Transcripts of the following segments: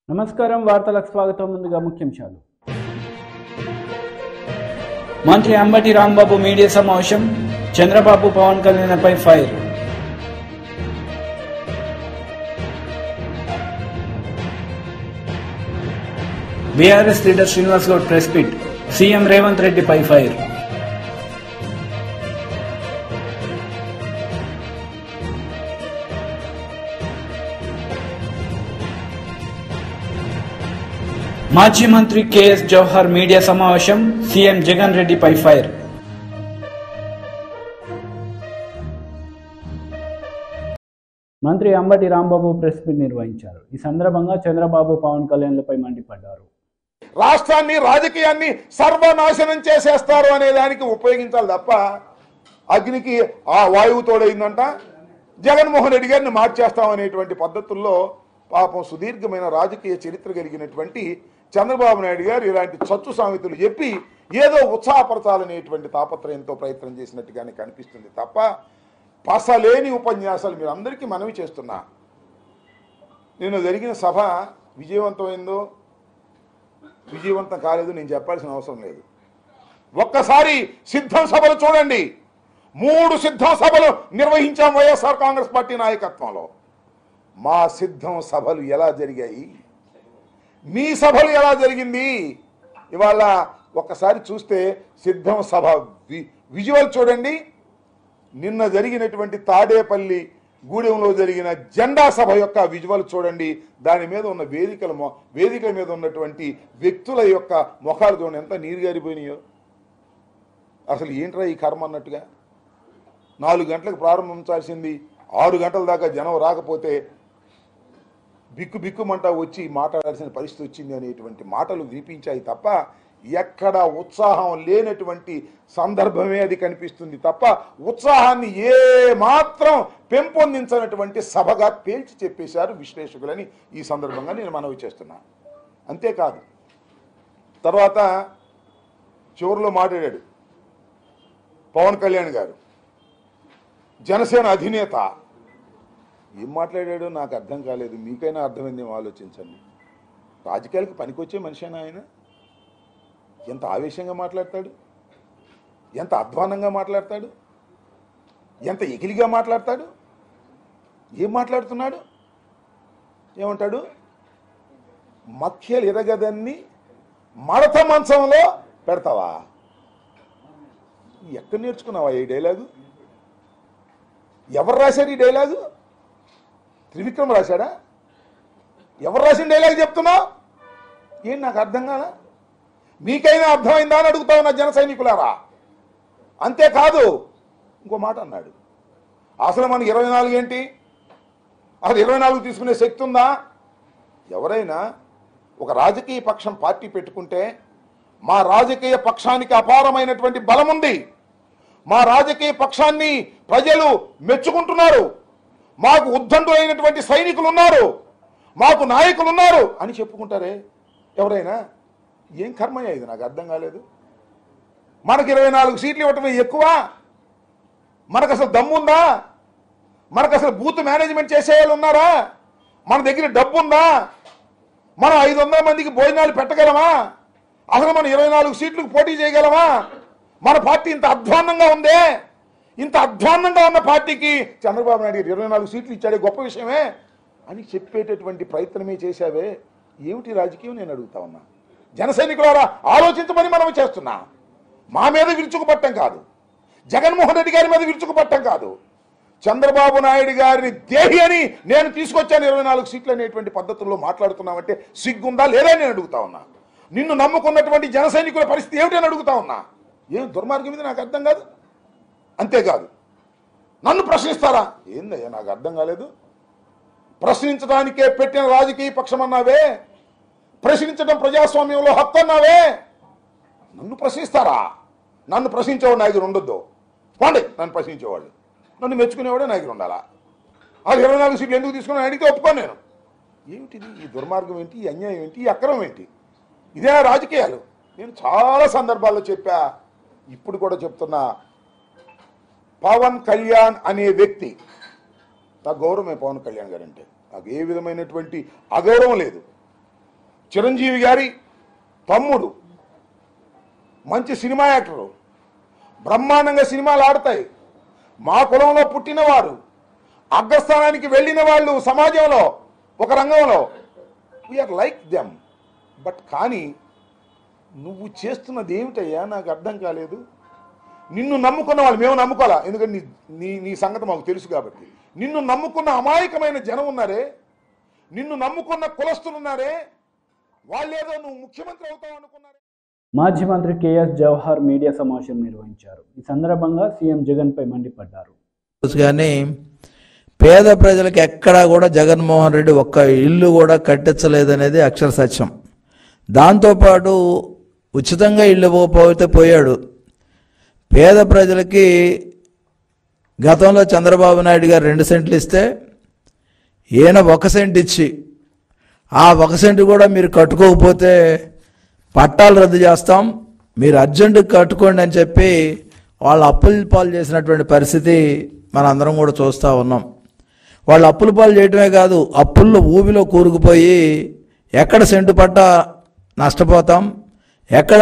నమస్కారం వార్తలకు స్వాగతం. ముందుగా ముఖ్యాంశాలు. మంత్రి అంబటి రాంబాబు మీడియా సమావేశం. చంద్రబాబు పవన్ కళ్యాణ్పై fire. BRS leader Srinivas Goud press meet. CM Revanth రెడ్డిపై ఫైర్. మాజీ మంత్రి కేఎస్ జవహర్ మీడియా సమావేశం. సీఎం జగన్ రెడ్డిపై ఫైర్. మంత్రి అంబటి రాంబాబు ప్రెస్ మీట్ నిర్వహించారు. ఈ సందర్భంగా చంద్రబాబు పవన్ కళ్యాణ్లపై మండిపడ్డారు. రాష్ట్రాన్ని రాజకీయాన్ని సర్వనాశనం చేసేస్తారు అనే దానికి ఉపయోగించాలి తప్ప అగ్నికి ఆ వాయువు తోడైందంట, జగన్మోహన్ రెడ్డి గారిని మార్చేస్తామనేటువంటి పద్ధతుల్లో పాపం సుదీర్ఘమైన రాజకీయ చరిత్ర కలిగినటువంటి చంద్రబాబు నాయుడు గారు ఇలాంటి చచ్చు సామెతలు చెప్పి ఏదో ఉత్సాహపరచాలనేటువంటి తాపత్రయంతో ప్రయత్నం చేసినట్టుగానే కనిపిస్తుంది తప్ప పసలేని ఉపన్యాసాలు మీరు అందరికీ మనవి చేస్తున్నా. నిన్న జరిగిన సభ విజయవంతమైందో విజయవంతం కాలేదు నేను చెప్పాల్సిన అవసరం లేదు. ఒక్కసారి సిద్ధం సభలు చూడండి. 3 సిద్ధం సభలు నిర్వహించాం వైఎస్ఆర్ కాంగ్రెస్ పార్టీ నాయకత్వంలో. మా సిద్ధం సభలు ఎలా జరిగాయి, మీ సభలు ఎలా జరిగింది? ఇవాళ ఒక్కసారి చూస్తే సిద్ధం సభ విజువల్ చూడండి. నిన్న జరిగినటువంటి తాడేపల్లి గూడెంలో జరిగిన జెండా సభ యొక్క విజువల్ చూడండి. దాని మీద ఉన్న వేదికల మీద ఉన్నటువంటి వ్యక్తుల యొక్క ముఖాలు చూడండి, ఎంత నీరు గారిపోయినాయో. అసలు ఏంట్రా ఈ కర్మ అన్నట్టుగా. 4 గంటలకు ప్రారంభించాల్సింది 6 గంటల దాకా జనం రాకపోతే బిక్కుమంటా వచ్చి మాట్లాడాల్సిన పరిస్థితి వచ్చింది అనేటువంటి మాటలు వినిపించాయి తప్ప ఎక్కడ ఉత్సాహం లేనటువంటి సందర్భమే అది కనిపిస్తుంది తప్ప ఉత్సాహాన్ని ఏ మాత్రం పెంపొందించినటువంటి సభగా తేల్చి చెప్పేశారు విశ్లేషకులని ఈ సందర్భంగా నేను మనవి చేస్తున్నా. అంతేకాదు తర్వాత చివరిలో మాట్లాడాడు పవన్ కళ్యాణ్ గారు, జనసేన అధినేత. ఏం మాట్లాడాడో నాకు అర్థం కాలేదు. మీకైనా అర్థమైందేమో ఆలోచించండి. రాజకీయాలకు పనికొచ్చే మనిషినా ఆయన? ఎంత ఆవేశంగా మాట్లాడతాడు, ఎంత అధ్వానంగా మాట్లాడతాడు, ఎంత ఎగిలిగా మాట్లాడతాడు. ఏం మాట్లాడుతున్నాడు? ఏమంటాడు? మఖ్యలు ఎరగదన్ని మడత మంచంలో పెడతావా? ఎక్కడ నేర్చుకున్నావా ఈ డైలాగు? ఎవరు రాశారు ఈ డైలాగు? త్రివిక్రమ్ రాశాడా? ఎవరు రాసిన డైలాగ్ చెప్తున్నావు? ఏం నాకు అర్థం కాదా? మీకైనా అర్థమైందా అని అడుగుతా ఉన్నా జన సైనికులారా. అంతేకాదు ఇంకో మాట అన్నాడు, అసలు మనకి 24 ఏంటి, అసలు 24 తీసుకునే శక్తి ఉందా? ఎవరైనా ఒక రాజకీయ పక్షం పార్టీ పెట్టుకుంటే మా రాజకీయ పక్షానికి అపారమైనటువంటి బలం ఉంది, మా రాజకీయ పక్షాన్ని ప్రజలు మెచ్చుకుంటున్నారు, మాకు ఉద్దండు అయినటువంటి సైనికులు ఉన్నారు, మాకు నాయకులు ఉన్నారు అని చెప్పుకుంటారే ఎవరైనా. ఏం కర్మయ్య ఇది? నాకు అర్థం కాలేదు. మనకు 24 సీట్లు ఇవ్వటమే ఎక్కువ? మనకు అసలు దమ్ముందా? మనకు అసలు బూత్ మేనేజ్మెంట్ చేసే వాళ్ళు ఉన్నారా? మన దగ్గర డబ్బు ఉందా? మనం 500 మందికి భోజనాలు పెట్టగలమా? అసలు మనం 24 సీట్లకు పోటీ చేయగలమా? మన పార్టీ ఇంత అధ్వాన్నంగా ఉందే. ఇంత అధ్వాన్నంగా ఉన్న పార్టీకి చంద్రబాబు నాయుడు 24 సీట్లు ఇచ్చాడే గొప్ప విషయమే అని చెప్పేటటువంటి ప్రయత్నమే చేశావే. ఏమిటి రాజకీయం నేను అడుగుతా ఉన్నా. జన సైనికులారా ఆలోచించమని మనం చేస్తున్నా. మా మీద విరుచుకుపట్టం కాదు, జగన్మోహన్ రెడ్డి గారి మీద విరుచుకుపట్టం కాదు, చంద్రబాబు నాయుడు గారిని దేహి అని నేను తీసుకొచ్చాను 24 సీట్లు అనేటువంటి పద్ధతుల్లో మాట్లాడుతున్నామంటే సిగ్గుందా లేదా నేను అడుగుతా ఉన్నా. నిన్ను నమ్ముకున్నటువంటి జన సైనికుల పరిస్థితి ఏమిటి అని అడుగుతా ఉన్నా. ఏం దుర్మార్గం ఇది? నాకు అర్థం కాదు. అంతేకాదు నన్ను ప్రశ్నిస్తారా? ఏందయ్యా నాకు అర్థం కాలేదు. ప్రశ్నించడానికే పెట్టిన రాజకీయ పక్షం అన్నావే, ప్రశ్నించడం ప్రజాస్వామ్యంలో హక్కు అన్నావే, నన్ను ప్రశ్నిస్తారా? నన్ను ప్రశ్నించేవాడు నాయకుడు ఉండొద్దు. పోండి, నన్ను ప్రశ్నించేవాళ్ళు. నన్ను మెచ్చుకునేవాడే నాయకుడు ఉండాలా. అది 24 సీట్లు ఎందుకు తీసుకుని అడిగితే ఒప్పుకోను నేను. ఏమిటిది? ఈ దుర్మార్గం ఏంటి? ఈ అన్యాయం ఏంటి? ఈ అక్రమం ఏంటి? ఇదే రాజకీయాలు. నేను చాలా సందర్భాల్లో చెప్పా, ఇప్పుడు కూడా చెప్తున్నా. పవన్ కళ్యాణ్ అనే వ్యక్తి, నాకు గౌరవమే పవన్ కళ్యాణ్ గారు అంటే, నాకు ఏ విధమైనటువంటి అగౌరవం లేదు. చిరంజీవి గారి తమ్ముడు, మంచి సినిమా యాక్టరు, బ్రహ్మాండంగా సినిమాలు ఆడతాయి. మా కులంలో పుట్టినవారు, అగ్రస్థానానికి వెళ్ళిన వాళ్ళు సమాజంలో ఒక రంగంలో, వీఆర్ లైక్ దెమ్. బట్ కానీ నువ్వు చేస్తున్నది ఏమిటయ్యా నాకు అర్థం కాలేదు. నిన్ను నమ్ముకున్న వాళ్ళు, మేము నమ్ముకోవాలా, ఎందుకంటే నీ సంగతి మాకు తెలుసు కాబట్టి. నిన్ను నమ్ముకున్న అమాయకమైన జనం ఉన్నారే, నిన్ను నమ్ముకున్న కులస్తులు ఉన్నారే, వాళ్ళేదో నువ్వు ముఖ్యమంత్రి అవుతావు అనుకున్నారే. మాజీ మంత్రి కేఎస్ జవహర్ మీడియా సమావేశం నిర్వహించారు. ఈ సందర్భంగా సీఎం జగన్పై మండిపడ్డారు. కానీ పేద ప్రజలకు ఎక్కడా కూడా జగన్మోహన్ రెడ్డి ఒక్క ఇల్లు కూడా కట్టించలేదనేది అక్షర సత్యం. దాంతోపాటు ఉచితంగా ఇల్లు పోతే పోయాడు. పేద ప్రజలకి గతంలో చంద్రబాబు నాయుడు గారు 2 సెంట్లు ఇస్తే ఈయన 1 సెంట్ ఇచ్చి, ఆ 1 సెంట్ కూడా మీరు కట్టుకోకపోతే పట్టాలు రద్దు చేస్తాం, మీరు అర్జెంటుగా కట్టుకోండి అని చెప్పి వాళ్ళు అప్పుల పాలు చేసినటువంటి పరిస్థితి మనందరం కూడా చూస్తూ ఉన్నాం. వాళ్ళు అప్పుల పాలు చేయటమే కాదు, అప్పుల్లో ఊబిలో కూరుకుపోయి ఎక్కడ సెంటు పట్టా నష్టపోతాం, ఎక్కడ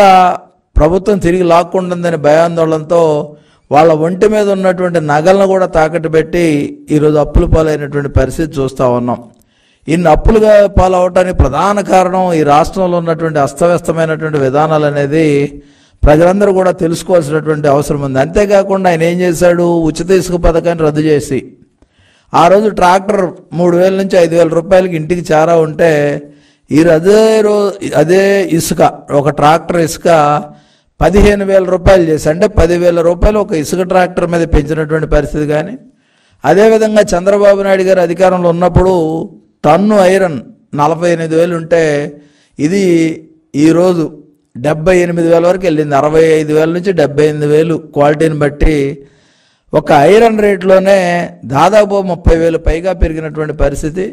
ప్రభుత్వం తిరిగి లాక్కుంటుందని భయాందోళనతో వాళ్ళ ఒంటి మీద ఉన్నటువంటి నగలను కూడా తాకట్టు పెట్టి ఈరోజు అప్పుల పాలైనటువంటి పరిస్థితి చూస్తూ ఉన్నాం. ఇన్ని అప్పులుగా పాలవటానికి ప్రధాన కారణం ఈ రాష్ట్రంలో ఉన్నటువంటి అస్తవ్యస్తమైనటువంటి విధానాలు అనేది ప్రజలందరూ కూడా తెలుసుకోవాల్సినటువంటి అవసరం ఉంది. అంతేకాకుండా ఆయన ఏం చేశాడు, ఉచిత ఇసుక పథకాన్ని రద్దు చేసి ఆ రోజు ట్రాక్టర్ 3,000 నుంచి 5,000 రూపాయలకి ఇంటికి చేరా ఉంటే అదే ఇసుక, ఒక ట్రాక్టర్ ఇసుక 15,000 రూపాయలు చేసి, అంటే 10,000 రూపాయలు ఒక ఇసుక ట్రాక్టర్ మీద పెంచినటువంటి పరిస్థితి. కానీ అదేవిధంగా చంద్రబాబు నాయుడు గారు అధికారంలో ఉన్నప్పుడు టన్ను ఐరన్ 48,000 ఉంటే ఇది ఈరోజు 78,000 వరకు వెళ్ళింది. 65,000 నుంచి 78,000 క్వాలిటీని బట్టి ఒక ఐరన్ రేట్లోనే దాదాపు 30,000 పైగా పెరిగినటువంటి పరిస్థితి.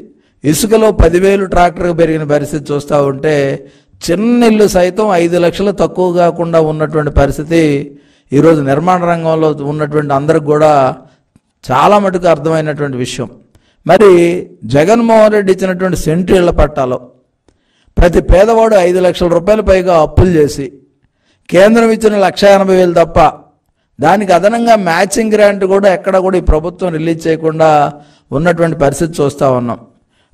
ఇసుకలో 10,000 ట్రాక్టర్కి పెరిగిన పరిస్థితి చూస్తూ ఉంటే చిన్న ఇల్లు సైతం 5 లక్షలు తక్కువ కాకుండా ఉన్నటువంటి పరిస్థితి ఈరోజు నిర్మాణ రంగంలో ఉన్నటువంటి అందరికి కూడా చాలా మటుకు అర్థమైనటువంటి విషయం. మరి జగన్మోహన్ రెడ్డి ఇచ్చినటువంటి సెంటు ఇళ్ల పట్టాలో ప్రతి పేదవాడు 5 లక్షల రూపాయల పైగా అప్పులు చేసి, కేంద్రం ఇచ్చిన 1,80,000 తప్ప దానికి అదనంగా మ్యాచింగ్ గ్రాంట్ కూడా ఎక్కడ కూడా ఈ ప్రభుత్వం రిలీజ్ చేయకుండా ఉన్నటువంటి పరిస్థితి చూస్తూ ఉన్నాం.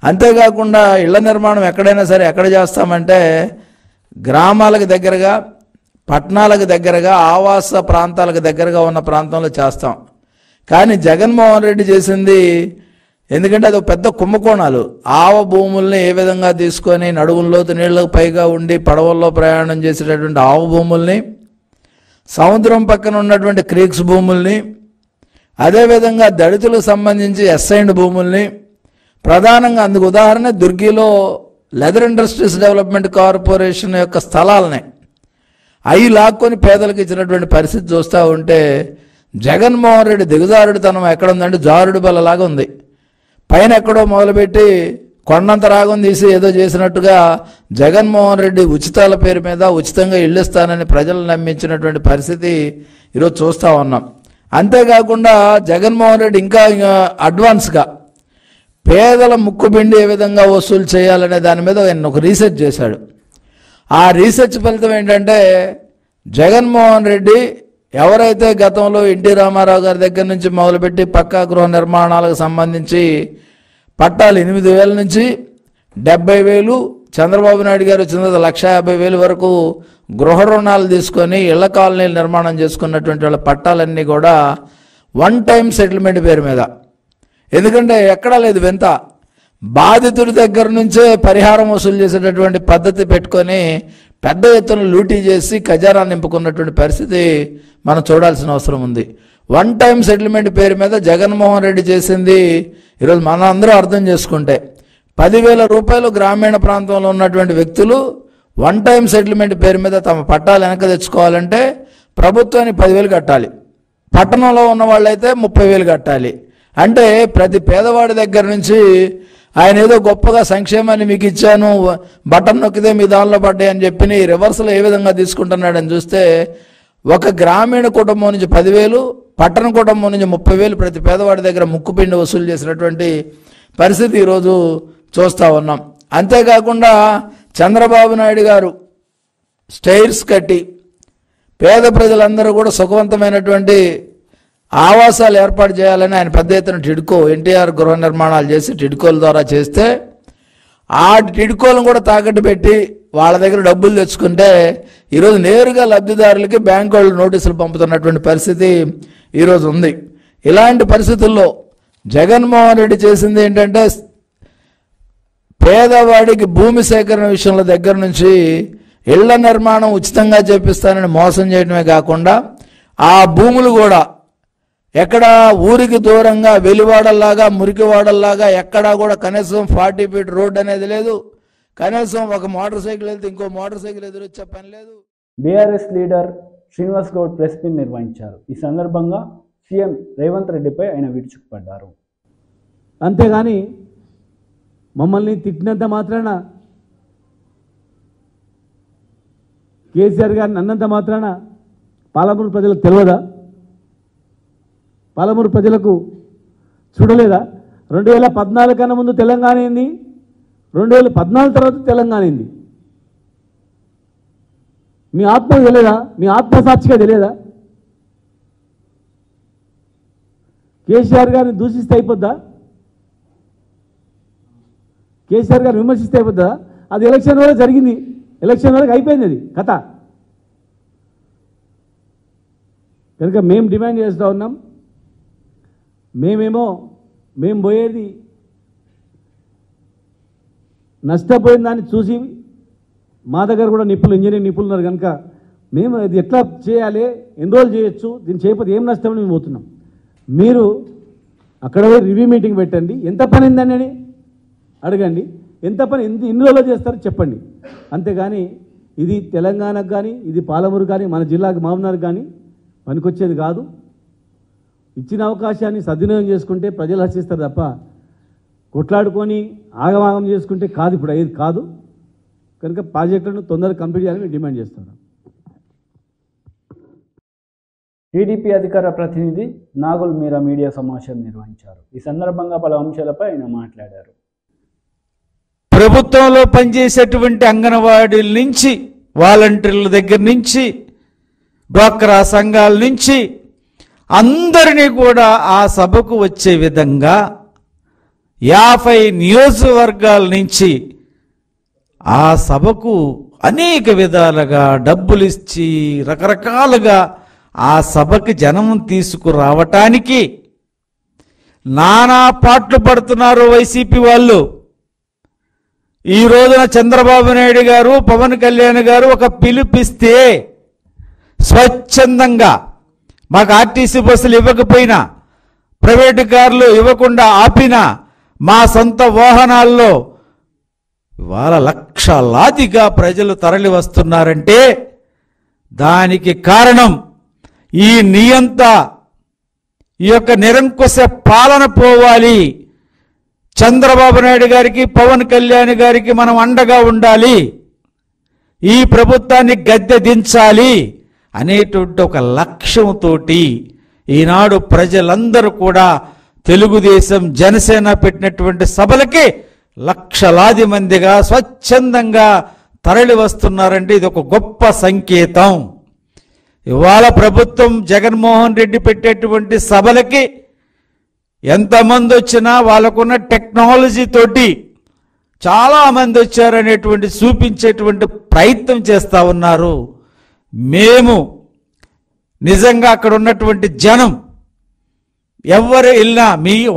అంతేకాకుండా ఇళ్ల నిర్మాణం ఎక్కడైనా సరే ఎక్కడ చేస్తామంటే గ్రామాలకు దగ్గరగా, పట్టణాలకు దగ్గరగా, ఆవాస ప్రాంతాలకు దగ్గరగా ఉన్న ప్రాంతంలో చేస్తాం. కానీ జగన్మోహన్ రెడ్డి చేసింది, ఎందుకంటే అది ఒక పెద్ద కుంభకోణాలు. ఆవ భూముల్ని ఏ విధంగా తీసుకొని నడువుల్లోతు నీళ్లకు పైగా ఉండి పడవల్లో ప్రయాణం చేసేటటువంటి ఆవ భూముల్ని, సముద్రం పక్కన ఉన్నటువంటి క్రీక్స్ భూముల్ని, అదేవిధంగా దళితులకు సంబంధించి ఎస్ఐండ్ భూముల్ని, ప్రధానంగా అందుకు ఉదాహరణ దుర్గిలో లెదర్ ఇండస్ట్రీస్ డెవలప్మెంట్ కార్పొరేషన్ యొక్క స్థలాలని అవి లాక్కొని పేదలకు ఇచ్చినటువంటి పరిస్థితి చూస్తూ ఉంటే జగన్మోహన్ రెడ్డి దిగజారుడితనం ఎక్కడ ఉందంటే జారుడు బల్లలాగా ఉంది. పైన ఎక్కడో మొదలుపెట్టి కొండంత రాగం తీసి ఏదో చేసినట్టుగా జగన్మోహన్ రెడ్డి ఉచితాల పేరు మీద ఉచితంగా ఇళ్ళు ఇస్తానని ప్రజలను నమ్మించినటువంటి పరిస్థితి ఈరోజు చూస్తూ ఉన్నాం. అంతేకాకుండా జగన్మోహన్ రెడ్డి ఇంకా అడ్వాన్స్గా పేదల ముక్కుబిండి ఏ విధంగా వసూలు చేయాలనే దాని మీద ఆయన ఒక రీసెర్చ్ చేశాడు. ఆ రీసెర్చ్ ఫలితం ఏంటంటే జగన్మోహన్ రెడ్డి ఎవరైతే గతంలో ఎన్టీ రామారావు గారి దగ్గర నుంచి మొదలుపెట్టి పక్కా గృహ నిర్మాణాలకు సంబంధించి పట్టాలు 8,000 నుంచి 70,000, చంద్రబాబు నాయుడు గారు వచ్చిన 1,50,000 వరకు గృహ రుణాలు తీసుకొని ఇళ్ల కాలనీలు నిర్మాణం చేసుకున్నటువంటి వాళ్ళ పట్టాలన్నీ కూడా 1 టైం సెటిల్మెంట్ పేరు మీద, ఎందుకంటే ఎక్కడా లేదు వింత, బాధితుడి దగ్గర నుంచే పరిహారం వసూలు చేసేటటువంటి పద్ధతి పెట్టుకొని పెద్ద ఎత్తున లూటీ చేసి ఖజానా నింపుకున్నటువంటి పరిస్థితి మనం చూడాల్సిన అవసరం ఉంది. 1 టైం సెటిల్మెంట్ పేరు మీద జగన్మోహన్ రెడ్డి చేసింది ఈరోజు మనం అందరూ అర్థం చేసుకుంటే 10,000 రూపాయలు గ్రామీణ ప్రాంతంలో ఉన్నటువంటి వ్యక్తులు 1 టైం సెటిల్మెంట్ పేరు మీద తమ పట్టాలు వెనక తెచ్చుకోవాలంటే ప్రభుత్వానికి 10,000 కట్టాలి, పట్టణంలో ఉన్న వాళ్ళైతే 30,000 కట్టాలి. అంటే ప్రతి పేదవాడి దగ్గర నుంచి ఆయన ఏదో గొప్పగా సంక్షేమాన్ని మీకు ఇచ్చాను, బటన్ నొక్కితే మీ దానిలో పడ్డాయి అని చెప్పి రివర్స్లో ఏ విధంగా తీసుకుంటున్నాడని చూస్తే ఒక గ్రామీణ కుటుంబం నుంచి 10,000, పట్టణ కుటుంబం నుంచి 30,000 ప్రతి పేదవాడి దగ్గర ముక్కుపిండి వసూలు చేసినటువంటి పరిస్థితి ఈరోజు చూస్తూ ఉన్నాం. అంతేకాకుండా చంద్రబాబు నాయుడు గారు స్టైర్స్ కట్టి పేద ప్రజలందరూ కూడా సుఖవంతమైనటువంటి ఆవాసాలు ఏర్పాటు చేయాలని ఆయన పెద్ద ఎత్తున టిడ్కో ఎన్టీఆర్ గృహ నిర్మాణాలు చేసి టిడ్కోల ద్వారా చేస్తే ఆ టిడ్కోలను కూడా తాకట్టు పెట్టి వాళ్ళ దగ్గర డబ్బులు తెచ్చుకుంటే ఈరోజు నేరుగా లబ్ధిదారులకి బ్యాంకు వాళ్ళు నోటీసులు పంపుతున్నటువంటి పరిస్థితి ఈరోజు ఉంది. ఇలాంటి పరిస్థితుల్లో జగన్మోహన్ రెడ్డి చేసింది ఏంటంటే పేదవాడికి భూమి సేకరణ విషయంలో దగ్గర నుంచి ఇళ్ల నిర్మాణం ఉచితంగా చేపిస్తానని మోసం చేయడమే కాకుండా ఆ భూములు కూడా ఎక్కడ ఊరికి దూరంగా వెలివాడల్లాగా మురికివాడల్లాగా ఎక్కడా కూడా కనీసం 40 ఫీట్ రోడ్ అనేది లేదు. కనీసం ఒక మోటార్ సైకిల్ వెళ్తే ఇంకో మోటార్ సైకిల్ ఎదురొచ్చే పని లేదు. BRS leader Srinivas Goud press meet నిర్వహించారు. ఈ సందర్భంగా సీఎం రేవంత్ రెడ్డిపై ఆయన విరుచుకుపడ్డారు. అంతేగాని మమ్మల్ని తిట్టినంత మాత్రాన, కేసీఆర్ గారిని అన్నంత మాత్రాన పాలమూరు ప్రజలకు తెలియదా? పాలమూరు ప్రజలకు చూడలేదా? 2014 కన్నా ముందు తెలంగాణ ఏంది, 2014 తర్వాత తెలంగాణ ఏంది? మీ ఆత్మ తెలియదా? మీ ఆత్మసాక్షిగా తెలియదా? కేసీఆర్ గారిని దూషిస్తే అయిపోద్దా? కేసీఆర్ గారిని విమర్శిస్తే అయిపోద్దా? అది ఎలక్షన్ వరకు జరిగింది, ఎలక్షన్ వరకు అయిపోయింది అది కథ. కనుక మేము డిమాండ్ చేస్తూ ఉన్నాం, మేము పోయేది నష్టపోయిన దాన్ని చూసి మా దగ్గర కూడా ఇంజనీరింగ్ నిపుణులు ఉన్నారు కనుక మేము అది ఎట్లా చేయాలి, ఎన్ని రోజులు చేయొచ్చు, దీన్ని చేయకపోతే ఏం నష్టమని మేము పోతున్నాం. మీరు అక్కడ పోయి రివ్యూ మీటింగ్ పెట్టండి, ఎంత పని అయిందని అడగండి, ఎంత పని ఎన్ని రోజులు చేస్తారో చెప్పండి. అంతేగాని ఇది తెలంగాణకు కానీ, ఇది పాలమూరు కానీ, మన జిల్లాకు మామూనార్ కానీ పనికొచ్చేది కాదు. ఇచ్చిన అవకాశాన్ని సద్వినియోగం చేసుకుంటే ప్రజలు హర్షిస్తారు తప్ప కొట్లాడుకొని ఆగమాగం చేసుకుంటే కాదు, ఇప్పుడు అయ్యేది కాదు. కనుక ప్రాజెక్టులను తొందరగా కంప్లీట్ చేయాలని మేము డిమాండ్ చేస్తున్నాం. టీడీపీ అధికార ప్రతినిధి నాగుల్ మీరా మీడియా సమావేశం నిర్వహించారు. ఈ సందర్భంగా పలు అంశాలపై ఆయన మాట్లాడారు. ప్రభుత్వంలో పనిచేసేటువంటి అంగన్వాడీల నుంచి, వాలంటీర్ల దగ్గర నుంచి, డ్వాక్రా సంఘాల నుంచి అందరినీ కూడా ఆ సభకు వచ్చే విధంగా 50 నియోజకవర్గాల నుంచి ఆ సభకు అనేక విధాలుగా డబ్బులు ఇచ్చి రకరకాలుగా ఆ సభకి జనం తీసుకురావటానికి నానా పాట్లు పడుతున్నారు వైసీపీ వాళ్ళు. ఈ రోజున చంద్రబాబు నాయుడు గారు, పవన్ కళ్యాణ్ గారు ఒక పిలుపిస్తే స్వచ్ఛందంగా మాకు ఆర్టీసీ బస్సులు ఇవ్వకపోయినా, ప్రైవేటు కార్లు ఇవ్వకుండా ఆపినా, మా సొంత వాహనాల్లో ఇవాళ లక్షలాదిగా ప్రజలు తరలి వస్తున్నారంటే దానికి కారణం ఈ నియంత, ఈ యొక్క నిరంకుశ పాలన పోవాలి. చంద్రబాబు నాయుడు గారికి, పవన్ కళ్యాణ్ గారికి మనం అండగా ఉండాలి, ఈ ప్రభుత్వాన్ని గద్దె దించాలి అనేటువంటి ఒక లక్ష్యంతో ఈనాడు ప్రజలందరూ కూడా తెలుగుదేశం, జనసేన పెట్టినటువంటి సభలకి లక్షలాది మందిగా స్వచ్ఛందంగా తరలి వస్తున్నారంటే ఇది ఒక గొప్ప సంకేతం. ఇవాళ ప్రభుత్వం జగన్మోహన్ రెడ్డి పెట్టేటువంటి సభలకి ఎంతమంది వచ్చినా వాళ్ళకున్న టెక్నాలజీ తోటి చాలామంది వచ్చారనేటువంటి చూపించేటువంటి ప్రయత్నం చేస్తూ ఉన్నారు. మేము నిజంగా అక్కడ ఉన్నటువంటి జనం ఎవరు వెళ్ళినా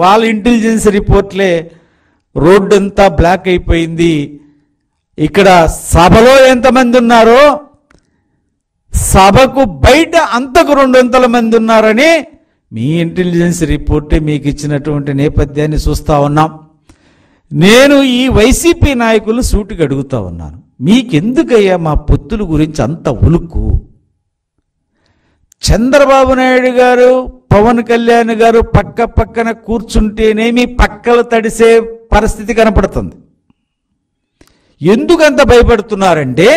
వాళ్ళ ఇంటెలిజెన్స్ రిపోర్ట్లే రోడ్డు అంతా బ్లాక్ అయిపోయింది, ఇక్కడ సభలో ఎంతమంది ఉన్నారో సభకు బయట అంతకు 200 మంది ఉన్నారని మీ ఇంటెలిజెన్స్ రిపోర్టే మీకు ఇచ్చినటువంటి నేపథ్యాన్ని చూస్తూ ఉన్నాం. నేను ఈ వైసీపీ నాయకులు సూటిగా అడుగుతా ఉన్నాను, మీకెందుకయ్యా మా పొత్తుల గురించి అంత ఉలుక్కు? చంద్రబాబు నాయుడు గారు, పవన్ కళ్యాణ్ గారు పక్క పక్కన కూర్చుంటేనే మీ పక్కలు తడిసే పరిస్థితి కనపడుతుంది. ఎందుకంత భయపడుతున్నారంటే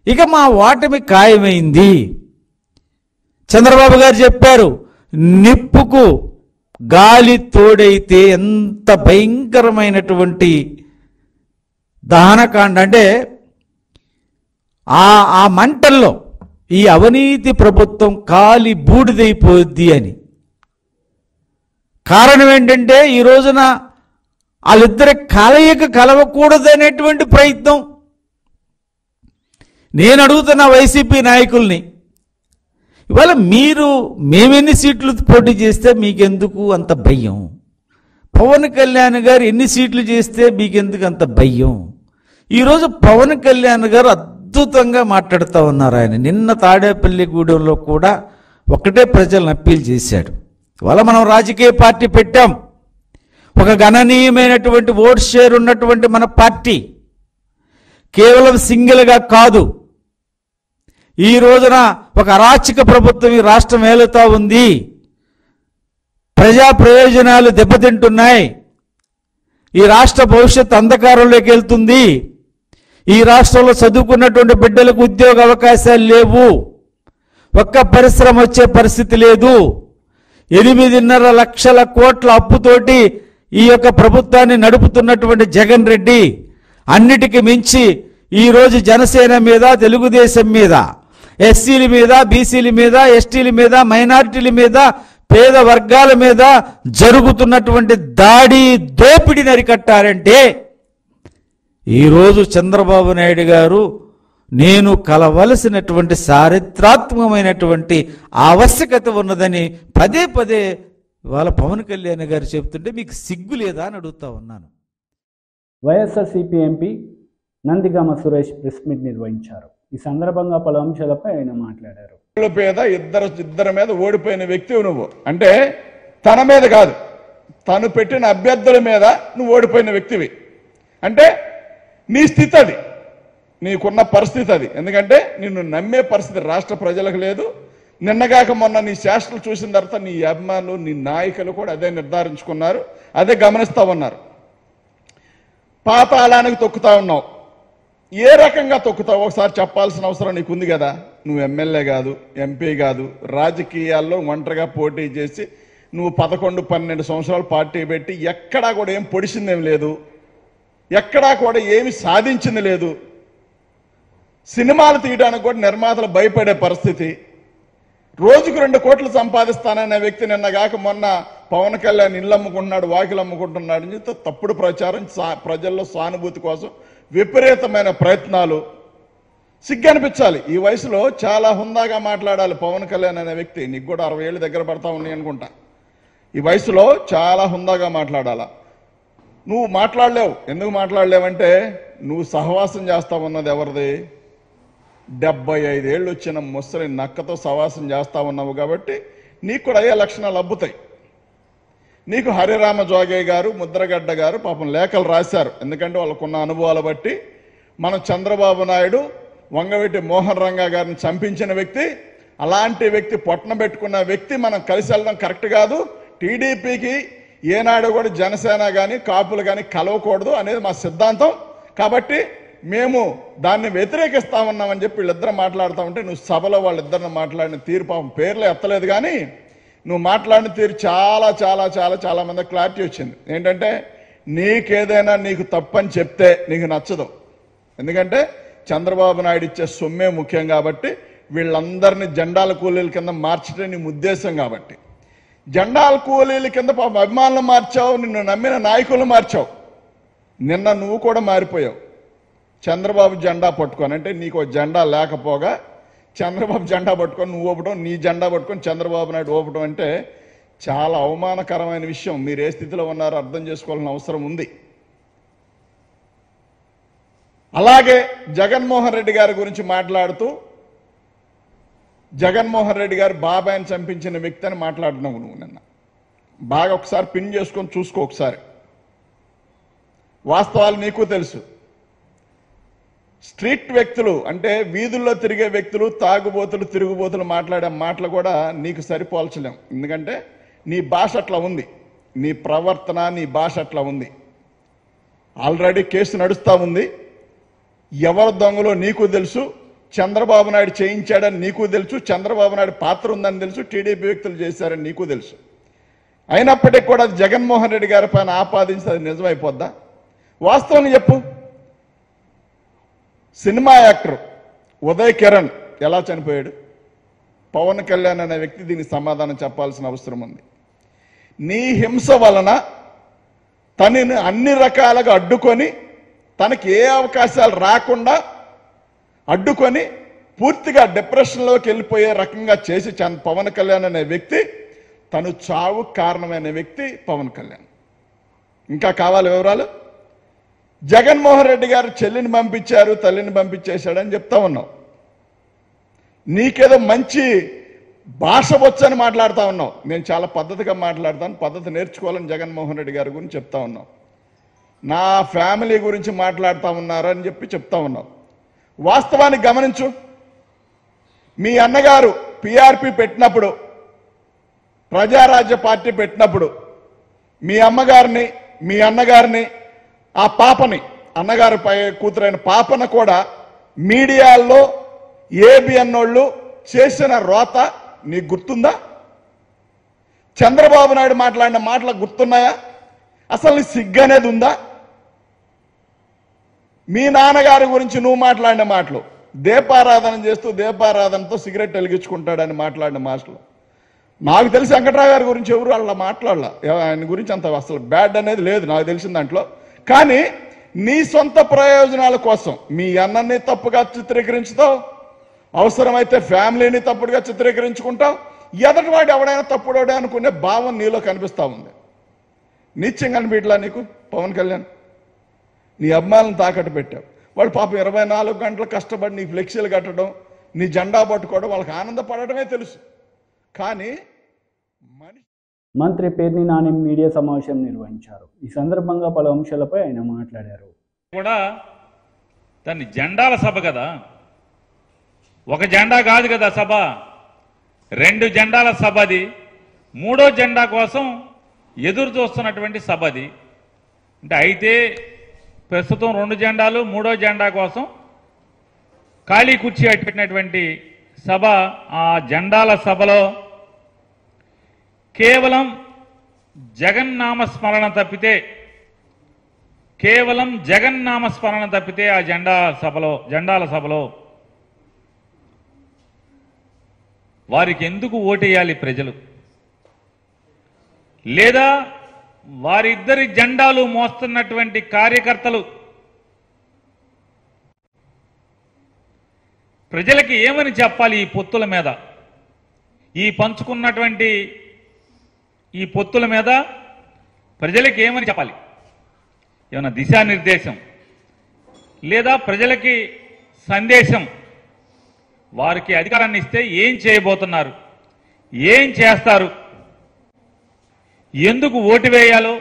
ఇక మా ఓటమి ఖాయమైంది. చంద్రబాబు గారు చెప్పారు, నిప్పుకు గాలి తోడైతే ఎంత భయంకరమైనటువంటి దహనకాండ అంటే ఆ మంటల్లో ఈ అవినీతి ప్రభుత్వం కాలి బూడిదైపోద్ది అని. కారణం ఏంటంటే ఈ రోజున వాళ్ళిద్దరి కలయిక కలవకూడదనేటువంటి ప్రయత్నం. నేను అడుగుతున్న వైసీపీ నాయకుల్ని, ఇవాళ మేమెన్ని సీట్లు పోటీ చేస్తే మీకెందుకు అంత భయం? పవన్ కళ్యాణ్ గారు ఎన్ని సీట్లు చేస్తే మీకెందుకు అంత భయం? ఈరోజు పవన్ కళ్యాణ్ గారు అద్భుతంగా మాట్లాడుతూ ఉన్నారు. ఆయన నిన్న తాడేపల్లిగూడెంలో కూడా ఒకటే ప్రజలను అప్పీల్ చేశాడు. ఇవాళ మనం రాజకీయ పార్టీ పెట్టాం, ఒక గణనీయమైనటువంటి ఓట్ షేర్ ఉన్నటువంటి మన పార్టీ కేవలం సింగిల్గా కాదు. ఈ రోజున ఒక అరాచక ప్రభుత్వం ఈ రాష్ట్రం ఏలుతా ఉంది, ప్రజా ప్రయోజనాలు దెబ్బతింటున్నాయి, ఈ రాష్ట్ర భవిష్యత్తు అంధకారంలోకి వెళ్తుంది, ఈ రాష్ట్రంలో చదువుకున్నటువంటి బిడ్డలకు ఉద్యోగ అవకాశాలు లేవు, ఒక్క పరిశ్రమ వచ్చే పరిస్థితి లేదు, 8.5 లక్షల కోట్ల అప్పుతోటి ఈ యొక్క ప్రభుత్వాన్ని నడుపుతున్నటువంటి జగన్ రెడ్డి అన్నిటికీ మించి ఈరోజు జనసేన మీద, తెలుగుదేశం మీద, ఎస్సీల మీద, బీసీల మీద, ఎస్టీల మీద, మైనారిటీల మీద, పేద వర్గాల మీద జరుగుతున్నటువంటి దాడి, దోపిడీని అరికట్టారంటే ఈరోజు చంద్రబాబు నాయుడు గారు నేను కలవలసినటువంటి చారిత్రాత్మకమైనటువంటి ఆవశ్యకత ఉన్నదని పదే పదే వాళ్ళ పవన్ కళ్యాణ్ గారు చెప్తుంటే మీకు సిగ్గు లేదా అని అడుగుతా ఉన్నాను. YSRCP MP Nandigama Suresh press meet నిర్వహించారు. ఈ సందర్భంగా పలు అంశాలపై ఆయన మాట్లాడారు. పేద ఇద్దరి మీద ఓడిపోయిన వ్యక్తివి నువ్వు. అంటే తన మీద కాదు, తను పెట్టిన అభ్యర్థుల మీద నువ్వు ఓడిపోయిన వ్యక్తివి. అంటే నీ స్థితి అది, నీకున్న పరిస్థితి అది. ఎందుకంటే నిన్ను నమ్మే పరిస్థితి రాష్ట్ర ప్రజలకు లేదు. నిన్నగాక మొన్న నీ శాస్త్రాలు చూసిన తర్వాత నీ అభిమానులు, నీ నాయకులు కూడా అదే నిర్ధారించుకున్నారు, అదే గమనిస్తూ ఉన్నారు. పాతాళానికి తొక్కుతా ఉన్నావు. ఏ రకంగా తొక్కుతావు ఒకసారి చెప్పాల్సిన అవసరం నీకుంది కదా. నువ్వు ఎమ్మెల్యే కాదు, ఎంపీ కాదు, రాజకీయాల్లో ఒంటరిగా పోటీ చేసి నువ్వు 11-12 సంవత్సరాలు పార్టీ పెట్టి ఎక్కడా కూడా ఏం పొడిచిందేం లేదు, ఎక్కడా కూడా ఏమి సాధించింది లేదు. సినిమాలు తీయడానికి కూడా నిర్మాతలు భయపడే పరిస్థితి. రోజుకు 2 కోట్లు సంపాదిస్తాననే వ్యక్తి నిన్నగాక మొన్న పవన్ కళ్యాణ్ ఇళ్ళు అమ్ముకుంటున్నాడు, వాకిలు అమ్ముకుంటున్నాడు అని చెప్తే తప్పుడు ప్రచారం, ప్రజల్లో సానుభూతి కోసం విపరీతమైన ప్రయత్నాలు. సిగ్గు అనిపించాలి. ఈ వయసులో చాలా హుందాగా మాట్లాడాలి పవన్ కళ్యాణ్ అనే వ్యక్తి. నీకు కూడా 60 ఏళ్ళు దగ్గర పడతా ఉన్నాయి అనుకుంటా. ఈ వయసులో చాలా హుందాగా మాట్లాడాలా. నువ్వు మాట్లాడలేవు. ఎందుకు మాట్లాడలేవంటే నువ్వు సహవాసం చేస్తా ఉన్నది ఎవరిది? 75 ఏళ్ళు వచ్చిన ముసలి నక్కతో సహవాసం చేస్తా ఉన్నావు కాబట్టి నీకు కూడా అయ్యే లక్షణాలు అబ్బుతాయి. నీకు హరిరామ జోగయ్య గారు, ముద్రగడ్డ గారు పాపం లేఖలు రాశారు. ఎందుకంటే వాళ్ళకున్న అనుభవాలు బట్టి. మన చంద్రబాబు నాయుడు వంగవీటి మోహన్ రంగా గారిని చంపించిన వ్యక్తి, అలాంటి వ్యక్తి పొట్టన పెట్టుకున్న వ్యక్తి మనం కలిసి వెళ్ళడం కరెక్ట్ కాదు. టీడీపీకి ఏనాడు కూడా జనసేన కానీ కాపులు కానీ కలవకూడదు అనేది మా సిద్ధాంతం. కాబట్టి మేము దాన్ని వ్యతిరేకిస్తా ఉన్నామని చెప్పి వీళ్ళిద్దరు మాట్లాడుతూ ఉంటే నువ్వు సభలో వాళ్ళిద్దరిని మాట్లాడిన తీరు, పాపం పేర్లు ఎత్తలేదు కానీ నువ్వు మాట్లాడిన తీరు చాలా చాలా చాలా చాలా మంది క్లారిటీ వచ్చింది. ఏంటంటే నీకేదైనా నీకు తప్పని చెప్తే నీకు నచ్చదు. ఎందుకంటే చంద్రబాబు నాయుడు ఇచ్చే సొమ్మే ముఖ్యం కాబట్టి వీళ్ళందరినీ జెండాల కూలీల కింద మార్చడం నీ ఉద్దేశం కాబట్టి జెండాల కూలీల కింద పాపం అభిమానులు మార్చావు, నిన్ను నమ్మిన నాయకులు మార్చావు. నిన్న నువ్వు కూడా మారిపోయావు. చంద్రబాబు జెండా పట్టుకొని, అంటే నీకు జెండా లేకపోగా చంద్రబాబు జెండా పట్టుకొని నువ్వు ఊపడం, నీ జెండా పట్టుకొని చంద్రబాబు నాయుడు ఊపడం అంటే చాలా అవమానకరమైన విషయం. మీరు ఏ స్థితిలో ఉన్నారో అర్థం చేసుకోవాల్సిన అవసరం ఉంది. అలాగే జగన్మోహన్ రెడ్డి గారి గురించి మాట్లాడుతూ జగన్మోహన్ రెడ్డి గారు బాబాయిని చంపించిన వ్యక్తి అని మాట్లాడినావు నువ్వు నిన్న. బాగా ఒకసారి పిన్ చేసుకొని చూసుకో ఒకసారి. వాస్తవాలు నీకు తెలుసు. స్ట్రీట్ వ్యక్తులు అంటే వీధుల్లో తిరిగే వ్యక్తులు, తాగుబోతులు, తిరుగుబోతులు మాట్లాడే మాటలు కూడా నీకు సరిపోల్చలేం. ఎందుకంటే నీ భాష అట్లా ఉంది, నీ ప్రవర్తన, నీ భాష అట్లా ఉంది. ఆల్రెడీ కేసు నడుస్తూ ఉంది. ఎవరు దొంగలో నీకు తెలుసు, చంద్రబాబు నాయుడు చేయించాడని నీకు తెలుసు, చంద్రబాబు నాయుడు పాత్ర ఉందని తెలుసు, టీడీపీ వ్యక్తులు చేశారని నీకు తెలుసు. అయినప్పటికీ కూడా జగన్మోహన్ రెడ్డి గారి పైన ఆపాదించి అది నిజమైపోద్దా? వాస్తవం చెప్పు. సినిమా యాక్టర్ ఉదయ్ కిరణ్ ఎలా చనిపోయాడు? పవన్ కళ్యాణ్ అనే వ్యక్తి దీనికి సమాధానం చెప్పాల్సిన అవసరం ఉంది. నీ హింస వలన తనని అన్ని రకాలుగా అడ్డుకొని, తనకి ఏ అవకాశాలు రాకుండా అడ్డుకొని పూర్తిగా డిప్రెషన్లోకి వెళ్ళిపోయే రకంగా చేసి పవన్ కళ్యాణ్ అనే వ్యక్తి, తను చావు కారణమైన వ్యక్తి పవన్ కళ్యాణ్. ఇంకా కావాలి వివరాలు? జగన్మోహన్ రెడ్డి గారు చెల్లిని పంపించారు, తల్లిని పంపించేశాడని చెప్తా ఉన్నావు. నీకేదో మంచి భాష వచ్చని మాట్లాడుతూ ఉన్నావు. నేను చాలా పద్ధతిగా మాట్లాడతాను, పద్ధతి నేర్చుకోవాలని జగన్మోహన్ రెడ్డి గారి గురించి చెప్తా ఉన్నావు. నా ఫ్యామిలీ గురించి మాట్లాడుతూ ఉన్నారని చెప్తా ఉన్నావు. వాస్తవానికి గమనించు. మీ అన్నగారు పిఆర్పి పెట్టినప్పుడు, ప్రజారాజ్య పార్టీ పెట్టినప్పుడు మీ అమ్మగారిని, మీ అన్నగారిని, ఆ పాపని, అన్నగారి కూతురైన పాపను కూడా మీడియాల్లో ఏబిఎన్ వాళ్ళు చేసిన రోత నీకు గుర్తుందా? చంద్రబాబు నాయుడు మాట్లాడిన మాటలు గుర్తున్నాయా? అసలు నీ సిగ్గు అనేది ఉందా? మీ నాన్నగారి గురించి నువ్వు మాట్లాడిన మాటలు, దీపారాధన చేస్తూ దీపారాధనతో సిగరెట్ వెలిగించుకుంటాడని మాట్లాడిన మాటలు, నాకు తెలిసి వెంకట్రావు గారి గురించి ఎవరు అలా మాట్లాడాల. ఆయన గురించి అంత అసలు బ్యాడ్ అనేది లేదు నాకు తెలిసిన దాంట్లో. కానీ నీ సొంత ప్రయోజనాల కోసం మీ అన్నని తప్పుగా చిత్రీకరించుతావు, అవసరమైతే ఫ్యామిలీని తప్పుడుగా చిత్రీకరించుకుంటావు, ఎదటివాడు ఎవడైనా తప్పుడోడే అనుకునే భావం నీలో కనిపిస్తూ ఉంది. నిత్యం కనిపించలా నీకు పవన్ కళ్యాణ్? నీ అభిమానులను తాకట్టు పెట్టావు. వాడు పాపం 24 గంటలు కష్టపడి నీ ఫ్లెక్సీలు కట్టడం, నీ జెండా పట్టుకోవడం, వాళ్ళకి ఆనందపడటమే తెలుసు. కానీ మంత్రి పేర్ని నాని మీడియా సమావేశం నిర్వహించారు. ఈ సందర్భంగా పలు అంశాలపై ఆయన మాట్లాడారు. కూడా దాన్ని జెండాల సభ కదా, ఒక జెండా కాదు కదా సభ, 2 జెండాల సభ అది. 3వ జెండా కోసం ఎదురు చూస్తున్నటువంటి సభ అది. అంటే అయితే ప్రస్తుతం 2 జెండాలు, 3వ జెండా కోసం ఖాళీ కుర్చీ పెట్టినటువంటి సభ. ఆ జెండాల సభలో కేవలం జగన్నామస్మరణ తప్పితే, కేవలం జగన్నామస్మరణ తప్పితే ఆ జెండాల సభలో వారికి ఎందుకు ఓటేయాలి ప్రజలు? లేదా వారిద్దరి జెండాలు మోస్తున్నటువంటి కార్యకర్తలు ప్రజలకి ఏమని చెప్పాలి? ఈ పొత్తుల మీద, ఈ పంచుకున్నటువంటి ఈ పొత్తుల మీద ప్రజలకి ఏమని చెప్పాలి? ఏమైనా దిశానిర్దేశం లేదా ప్రజలకి సందేశం? వారికి అధికారాన్ని ఇస్తే ఏం చేయబోతున్నారు, ఏం చేస్తారు, ఎందుకు ఓటు వేయాలో,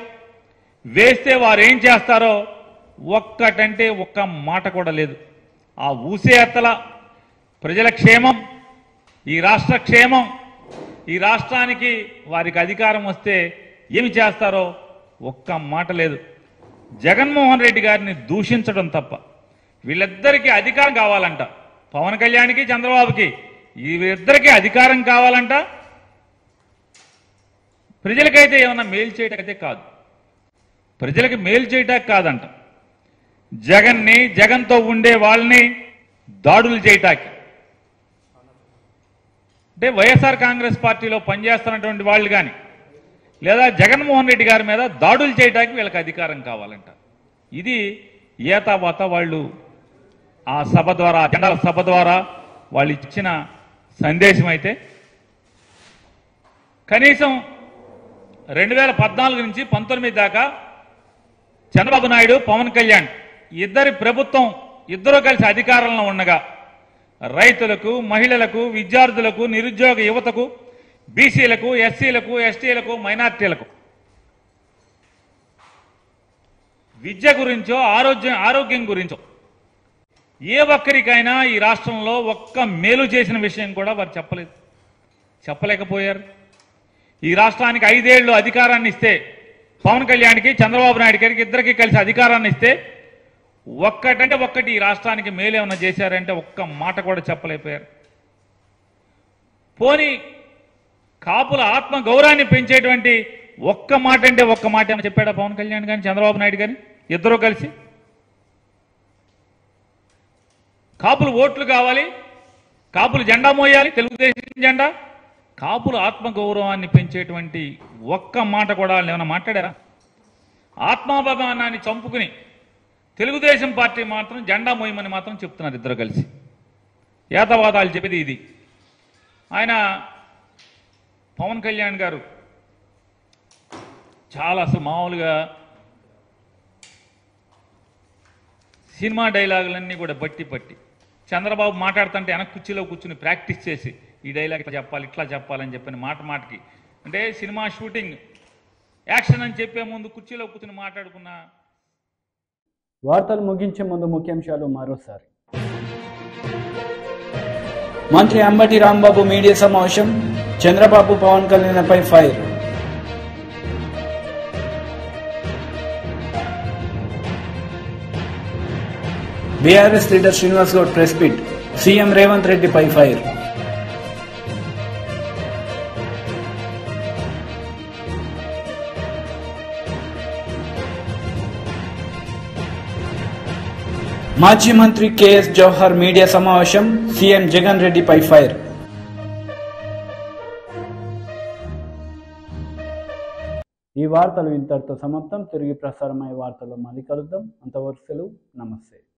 వేస్తే వారు ఏం చేస్తారో ఒక్కటంటే ఒక్క మాట కూడా లేదు. ఆ ఊసే ఎత్తల ప్రజల క్షేమం, ఈ రాష్ట్ర క్షేమం, ఈ రాష్ట్రానికి వారికి అధికారం వస్తే ఏమి చేస్తారో ఒక్క మాట లేదు. జగన్మోహన్ రెడ్డి గారిని దూషించడం తప్ప. వీళ్ళిద్దరికీ అధికారం కావాలంట, పవన్ కళ్యాణ్కి చంద్రబాబుకి వీరిద్దరికీ అధికారం కావాలంట. ప్రజలకైతే ఏమన్నా మేలు చేయటానికైతే కాదు, ప్రజలకి మేలు చేయటానికి కాదంట, జగన్ని, జగన్తో ఉండే వాళ్ళని దాడులు చేయటానికి. అంటే వైఎస్ఆర్ కాంగ్రెస్ పార్టీలో పనిచేస్తున్నటువంటి వాళ్ళు కానీ లేదా జగన్మోహన్ రెడ్డి గారి మీద దాడులు చేయడానికి వీళ్ళకి అధికారం కావాలంట. ఇది ఏతావాత వాళ్ళు ఆ సభ ద్వారా, జెండాల సభ ద్వారా వాళ్ళు ఇచ్చిన సందేశం. అయితే కనీసం 2014 నుంచి 19 దాకా చంద్రబాబు నాయుడు, పవన్ కళ్యాణ్ ఇద్దరి ప్రభుత్వం, ఇద్దరూ కలిసి అధికారంలో ఉండగా రైతులకు, మహిళలకు, విద్యార్థులకు, నిరుద్యోగ యువతకు, బీసీలకు, ఎస్సీలకు, ఎస్టీలకు, మైనార్టీలకు విద్య గురించో ఆరోగ్యం గురించో ఏ ఒక్కరికైనా ఈ రాష్ట్రంలో ఒక్క మేలు చేసిన విషయం కూడా వారు చెప్పలేకపోయారు. ఈ రాష్ట్రానికి 5 ఏళ్లు అధికారాన్ని ఇస్తే, పవన్ కళ్యాణ్కి, చంద్రబాబు నాయుడు గారికి ఇద్దరికి కలిసి అధికారాన్ని ఇస్తే ఒక్కటంటే ఒక్కటి ఈ రాష్ట్రానికి మేలేమన్నా చేశారంటే ఒక్క మాట కూడా చెప్పలేకపోయారు. పోనీ కాపుల ఆత్మ గౌరవాన్ని పెంచేటువంటి ఒక్క మాట అంటే ఒక్క మాట ఏమో చెప్పాడా పవన్ కళ్యాణ్ కానీ, చంద్రబాబు నాయుడు కానీ ఇద్దరూ కలిసి? కాపులు ఓట్లు కావాలి, కాపులు జెండా మోయాలి, తెలుగుదేశం జెండా. కాపుల ఆత్మగౌరవాన్ని పెంచేటువంటి ఒక్క మాట కూడా వాళ్ళు ఏమైనా మాట్లాడారా? ఆత్మాభిమానాన్ని చంపుకుని తెలుగుదేశం పార్టీ మాత్రం జెండా మోయమని మాత్రం చెప్తున్నారు ఇద్దరు కలిసి. ఏతవాదాలు చెప్పేది ఇది. ఆయన పవన్ కళ్యాణ్ గారు చాలా అసలు మామూలుగా సినిమా డైలాగులన్నీ కూడా పట్టి చంద్రబాబు మాట్లాడుతుంటే వెనక కుర్చీలో కూర్చుని ప్రాక్టీస్ చేసి ఈ డైలాగ్ ఇట్లా చెప్పాలి, ఇట్లా చెప్పాలని చెప్పిన మాటకి అంటే సినిమా షూటింగ్ యాక్షన్ అని చెప్పే ముందు కుర్చీలో కూర్చుని మాట్లాడుకున్న. వార్తలు ముగించే ముందు ముఖ్యాంశాలు మరోసారి. మంత్రి అంబటి రాంబాబు మీడియా సమావేశం, చంద్రబాబు పవన్ కళ్యాణ్పై fire. BRS leader Srinivas Goud press meet, CM Revanth రెడ్డిపై ఫైర్. మాజీ మంత్రి కేఎస్ జవహర్ మీడియా సమావేశం, సీఎం జగన్ రెడ్డిపై ఫైర్. ఈ వార్తలు ఇంతటితో సమాప్తం. తిరిగి ప్రసారమయ్యే వార్తల్లో మళ్ళీ కలుద్దాం. అంతవరకు సెలవు. నమస్తే.